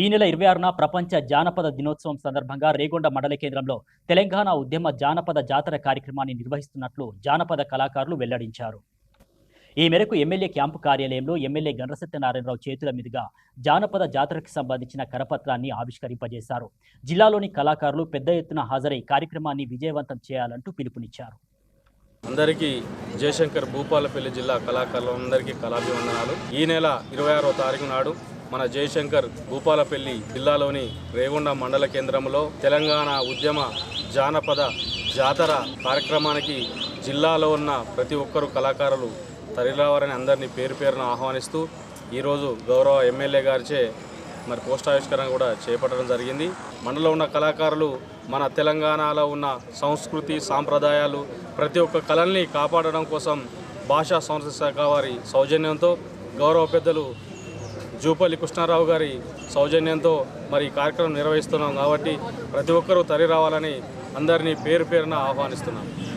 ఈ నెల 26న ప్రపంచ జానపద దినోత్సవం సందర్భంగా రేగొండ మండల కేంద్రంలో తెలంగాణ ఉద్యమ జానపద జాతర కార్యక్రమాన్ని నిర్వహిస్తున్నట్లు జానపద కళాకారులు వెల్లడించారు. ఈ మేరకు ఎమ్మెల్యే క్యాంపు కార్యాలయంలో ఎమ్మెల్యే గండ్ర సత్యనారాయణరావు చేతుల మీదుగా జానపద జాతరకు సంబంధించిన కరపత్రాన్ని ఆవిష్కరింపజేశారు. జిల్లాలోని కళాకారులు పెద్ద ఎత్తున హాజరై కార్యక్రమాన్ని విజయవంతం చేయాలంటూ పిలుపునిచ్చారు. అందరికీ జయశంకర్ భూపాలపల్లి జిల్లా కళాకారులందరికీ కళాభివందనాలు. ఈ నెల 26వ తారీఖు నాడు మన జయశంకర్ భూపాలపల్లి జిల్లాలోని రేగొండ మండల కేంద్రంలో తెలంగాణ ఉద్యమ జానపద జాతర కార్యక్రమానికి జిల్లాలో ఉన్న ప్రతి ఒక్కరు కళాకారులు తరలిరావాలని అందరినీ పేరు పేరున ఆహ్వానిస్తూ ఈరోజు గౌరవ ఎమ్మెల్యే గారిచే మరి పోస్టావిష్కరణ కూడా చేపట్టడం జరిగింది. మండలంలో ఉన్న కళాకారులు మన తెలంగాణలో ఉన్న సంస్కృతి సాంప్రదాయాలు ప్రతి ఒక్క కళల్ని కాపాడడం కోసం భాషా సంస్కృతి శాఖ వారి సౌజన్యంతో గౌరవ పెద్దలు జూపల్లి కృష్ణారావు గారి సౌజన్యంతో మరి ఈ కార్యక్రమం నిర్వహిస్తున్నాం కాబట్టి ప్రతి ఒక్కరూ తరలి రావాలని అందరినీ పేరు పేరున ఆహ్వానిస్తున్నాం.